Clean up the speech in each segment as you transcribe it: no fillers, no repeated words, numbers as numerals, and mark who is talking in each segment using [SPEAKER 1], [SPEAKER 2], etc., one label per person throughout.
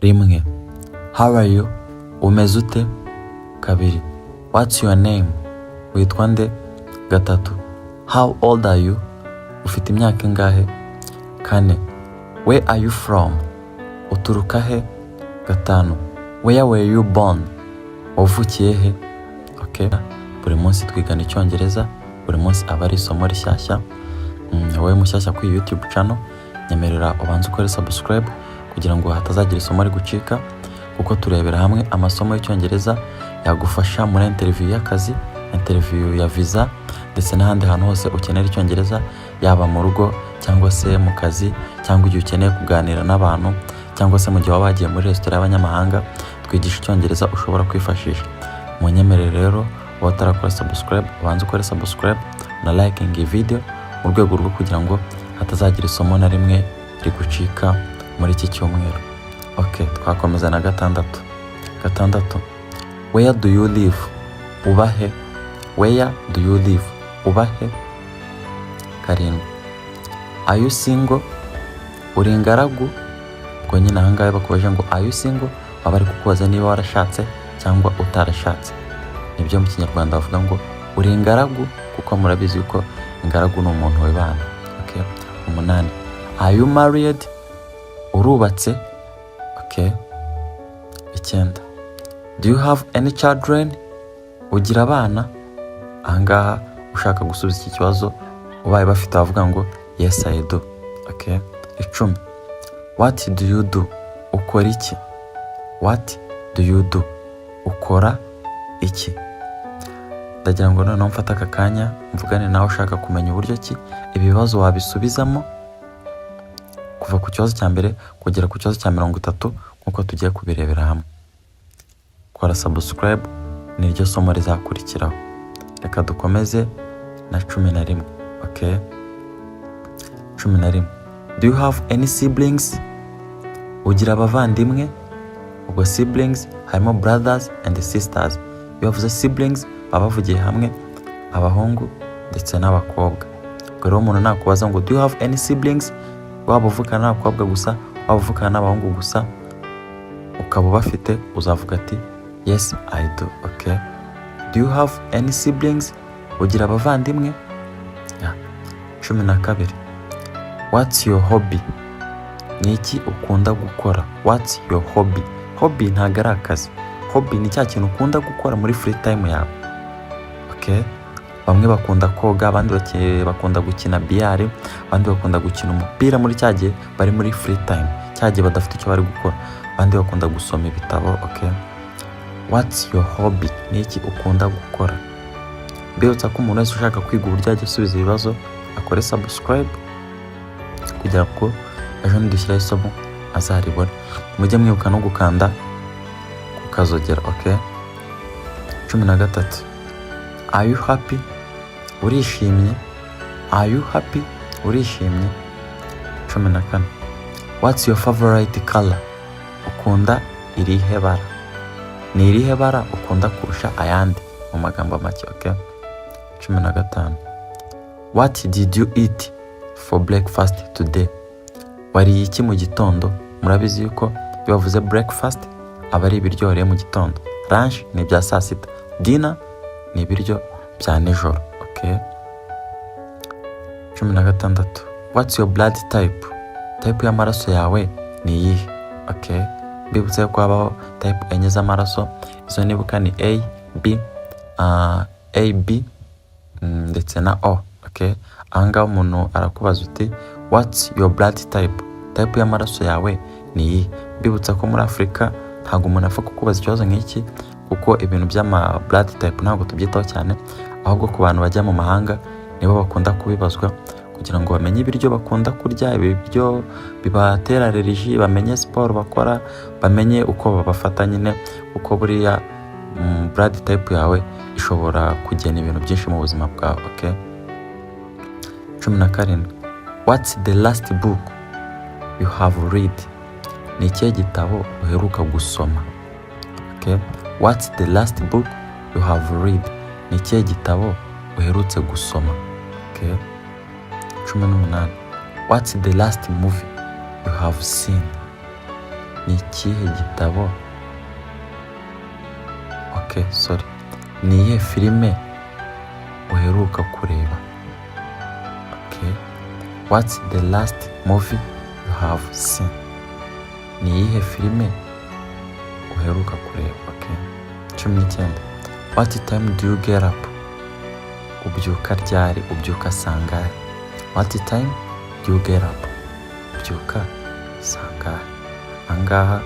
[SPEAKER 1] rimwe, how are you, umeze ute? Kabiri, what's your name, witwa nde? Gatatu, how old are you, ufite imyaka ingahe? Kane, where are you from, uturuka he? Gatanu, where were you born, wavukiye he? Okay. Buri munsi twigana icyongereza, buri munsi aba ari isomo rishyashya. Wowe mushyashya kuri YouTube channel, nyemerera ubanze ukore subscribe kugira ngo hatazagira isomo rigucika, kuko turebera hamwe amasomo y'icyongereza yagufasha muri interview y'akazi, interview ya visa, ndetse n'ahandi hantu hose ukenera icyongereza, yaba mu rugo cyangwa se mu kazi, cyangwa igihe ukeneye kuganira n'abantu, cyangwa se mu gihe waba wagiye muri resitora y'abanyamahanga, twigisha icyongereza ushobora kwifashisha. Munyemerere rero uba utarakora subscribe, ubanze ukore subscribe na liking iyi video, mu rwego rwo kugira ngo hatazagira isomo na rimwe rigucika muri iki cyumweru. Okay, twakomeza na gatandatu. Where do you live, ubahe? Where do you live, ubahe? Karindwi, are you single, uri ingaragu? Ubwo nyine ahangahe bakubaje ngo are you single, baba bari kukubaza niba warashatse cyangwa utarashatse. Nibyo mu Kinyarwanda bavuga ngo uri ingaragu, kuko murabizi yuko ingaragu ni umuntu wibana. Okay. 8, are you married, urubatse? Okay. 9, do you have any children, ugira abana? Ahangaha ushaka gusubiza iki kibazo ubaye bafite bavuga ngo yes I do. Okay. 10, what do you do, ukora iki? What do you do, ukora iki? Ndagira ngo noneho mfata aka kanya mvugane nawe ushaka kumenya uburyo ki ibibazo wabisubizamo kuva ku kibazo cya mbere kugera ku kibazo cya 30 nkuko tugiye kubirebera hamwe. Kora subscribe, niryo somo rizakurikiraho. Reka dukomeze na 11. Okay. 11, do you have any siblings, ugira abavandimwe? Ubwo siblings harimo brothers and sisters. Iyo bavuze siblings baba bavugiye hamwe abahungu ndetse n'abakobwa. Ubwo rero umuntu nakubaza ngo do you have any siblings, waba uvukana n'abakobwa gusa, waba uvukana n'abahungu gusa, ukaba bafite, uzavuga ati yes I do. Okay. Do you have any siblings, ugira abavandimwe? 12, what's your hobby, ni iki ukunda gukora? What's your hobby? Hobby ntago ari akazi. Hobby ni cya kintu ukunda gukora muri free time yawe. Okay. Bamwe bakunda koga, abandi bakunda gukina biyari, abandi bakunda gukina umupira muri cyagiye bari muri free time, cyagiye badafite icyo bari gukora, abandi bakunda gusoma ibitabo. Okay. What's your hobby, ni iki ukunda gukora? Mbibutsa ko umuntu wese ushaka kwiga uburyo ajya asubiza ibibazo akore subscribe kugira ngo ejo nidushyiraho isomo azaribona. Mujye mwibuka no gukanda kukazogera. Okay. 13, are you happy, urishimye? Are you happy, urishimye? 14, what's your favorite color, ukunda irihe bara? Ni irihe bara ukunda kurusha ayandi, mu magambo make. Okay. 15, what did you eat for breakfast today, wariye iki mu gitondo? Murabizi yuko iyo bavuze breakfast aba ari ibiryo mu gitondo. Lunch ni bya saa sita, dinner ni ibiryo bya nijoro. Okay. 16, what's your blood type, type y'amaraso yawe ni iyihe? Okay. Mbibutse ko habaho type enye z'amaraso, izo nibuka ni A, B, AB ndetse na O. Okay. Ahangaha umuntu arakubaza uti what's your blood type, type y'amaraso yawe ni iyihe? Mbibutsa ko muri Afurika ntabwo umuntu apfa kukubaza ikibazo nk'iki, kuko ibintu by'ama blood type ntabwo tubyitaho cyane, ahubwo ku bantu bajya mu mahanga nibo bakunda kubibazwa kugira ngo bamenye ibiryo bakunda kurya, ibiryo bibatera allergie, bamenye siporo bakora, bamenye uko babafata nyine, uko buriya blood type yawe ishobora kugena ibintu byinshi mu buzima bwawe. Okay. 17, what's the last book you have read, ni ikihe gitabo uheruka gusoma? Okay. What's the last book you have read, ni ikihe gitabo uherutse gusoma? Okay. 18, what's the last movie you have seen, ni ikihe gitabo ni iyihe filime uheruka kureba? What's the last movie you have seen? Ni iyihe filime uheruka kureba? 19. What time do you get up? Ubyuka ryari? Ubyuka sangahe? What time do you get up? Ubyuka sangahe? Angaha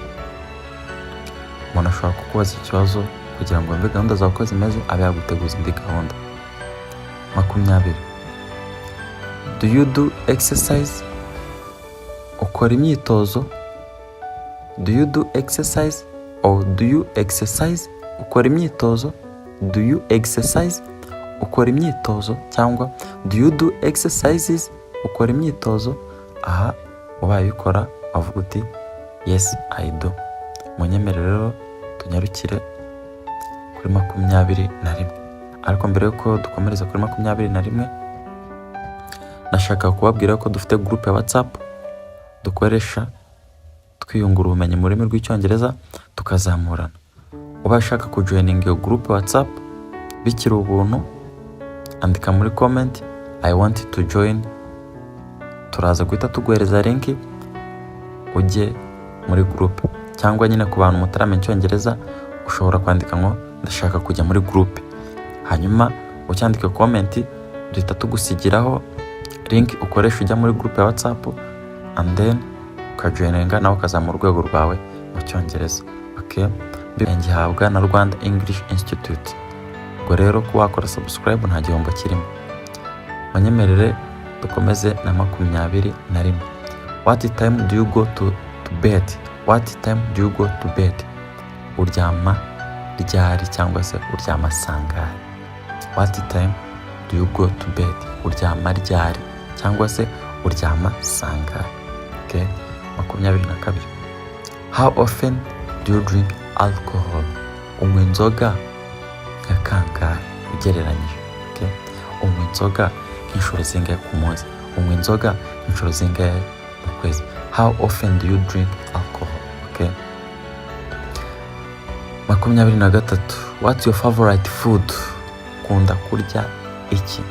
[SPEAKER 1] umuntu ashobora kukubaza ikibazo kugira ngo wumve gahunda zawe uko zimeze, abe yaguteguza indi gahunda. 20. Do you do exercise? Ukora imyitozo? Do you do exercise or do you exercise? Ukora imyitozo? Do you exercise? Ukora imyitozo cyangwa do you do exercises? Ukora imyitozo? Aha ubaye ubikora avuga uti yes I do. Munyemerere rero tunyarukire kuri 21. Ariko mbere yuko dukomereza kuri 21, nashaka kubabwira ko dufite groupe ya WhatsApp dukoresha twiyungura ubumenyi mu rurimi rw'icyongereza tukazamurana. Ubashaka kujoininga iyo groupe WhatsApp bikiri ubuntu, andika muri comment I want to join, turaza guhita tuguhereza link ujye muri groupe. Cyangwa nyine ku bantu mutaramenya icyongereza ushobora kwandika ngo ndashaka kujya muri groupe, hanyuma ucyandike comment duhita tugusigiraho link ukoresha ujya muri groupe ya WhatsApp, and then ukajoininga nawe ukazamura urwego rwawe mu cyongereza. Ngihabwa na Rwanda English Institute. Ubwo rero ko wakora subscribe nta gihombo kirimo. Munyemerere dukomeze na 21. What time do you go to bed? What time do you go to bed? Uryama ryari cyangwa se uryama sangahe? What time do you go to bed? Uryama ryari cyangwa se uryama sangahe? 22. How often do you drink alcohol? Unywa inzoga nka kangahe ugereranyije? Unywa inzoga inshuro zingahe ku munsi? Unywa inzoga inshuro zingahe mu kwezi? How often do you drink alcohol? 23. What's your favorite food? Ukunda kurya iki?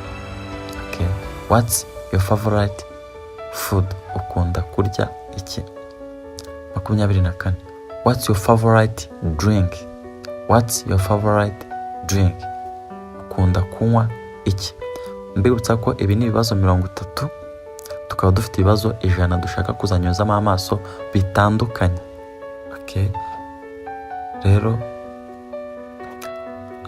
[SPEAKER 1] What's your favorite food? Ukunda kurya iki? 24. What's your favorite drink? What's your favorite drink? Ukunda kunywa iki? Mbibutsa ko ibi ni ibibazo 30, tukaba dufite ibibazo 100 dushaka kuzanyuzamo amaso bitandukanye. Rero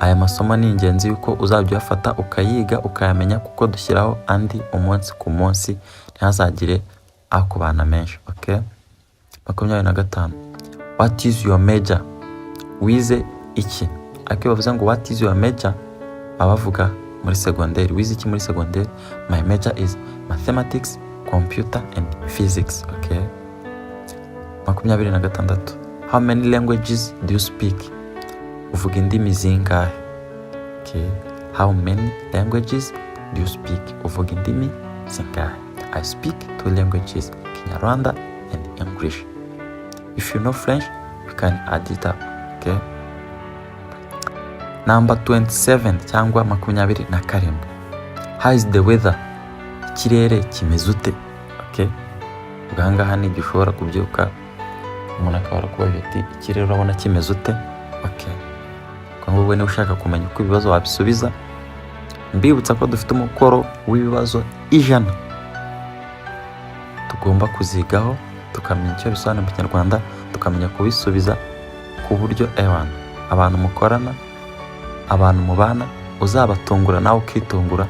[SPEAKER 1] aya masomo ni ingenzi yuko uzajya uyafata ukayiga ukayamenya, kuko dushyiraho andi umunsi ku munsi, ntihazagire akubana menshi. 25. What is your major? Wize iki? Ariko bavuze ngo what is your major bavuga muri segonderi. Wize iki muri segonderi? My major is mathematics, computer and physics. 26. How many languages do you speak? Uvuga indimi zingahe? How many languages do you speak? Uvuga indimi zingahe? I speak 2 languages, Kinyarwanda and English. If you know French, you can add it up. Number 27 cyangwa 27. How is the weather? Ikirere kimeze ute? Ugangaha ni gishobora kubyuka umuntu akabara kuba ati ikirere urabona kimeze ute? Kwa ngombwa niba ushaka kumenya uko ibibazo wabisubiza, mbibutsa ko dufite umukoro w'ibibazo 100 tugomba kuzigaho, tukamenya icyo bisobanura mu Kinyarwanda, tukamenya kubisubiza ku buryo abantu mukorana, abantu mubana uzabatungura nawe ukitungura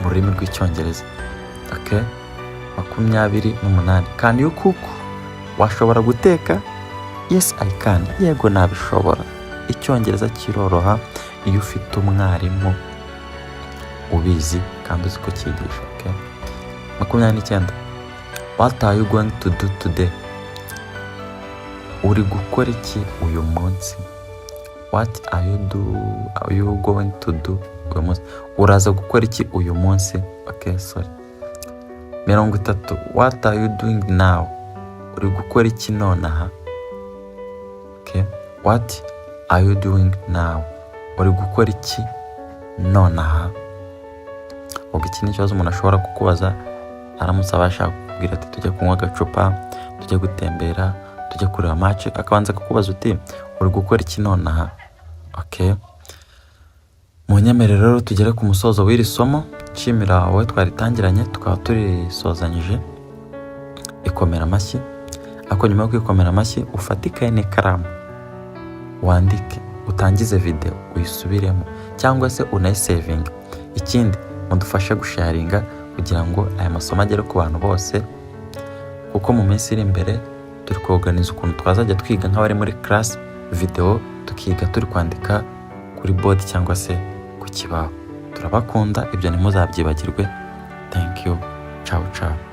[SPEAKER 1] mu rurimi rw'icyongereza. 28. Can you cook? Washobora guteka? Yes I can. Yego nabishobora. Icyongereza kiroroha iyo ufite umwarimu ubizi kandi uzi ko cyigisha. 29. What are you going to do today? Uri gukora iki uyu munsi? What are you going to do uyu munsi? Uraza gukora iki uyu munsi? 30. What are you doing now? Uri gukora iki nonaha? What are you doing now? Uri gukora iki nonaha? Ubwo iki ni ikibazo umuntu ashobora kukubaza aramutse abasha kukubwira ati tujya kunywa agacupa, tujya gutembera, tujya kureba match, akabanza kukubaza uti uri gukora iki nonaha? Okay. Munyemerere rero tugere ku musozo w'iri somo. Nshimira wowe twaritangiranye tukaba turisozanyije. Ikomera amashyi. Ako nyuma yo kwikomera amashyi ufate ikaye n'ikaramu wandike, utangize video uyisubiremo cyangwa se unayisevinga. Ikindi mudufashe gusharinga kugira ngo aya masomo agere ku bantu bose, kuko mu minsi iri imbere turi kuorganiza ukuntu twazajya twiga nk'abari muri class video, tukiga turi kwandika kuri board cyangwa se ku kibaho. Turabakunda, ibyo ntimuzabyibagirwe. Thank you. Ciao ciao.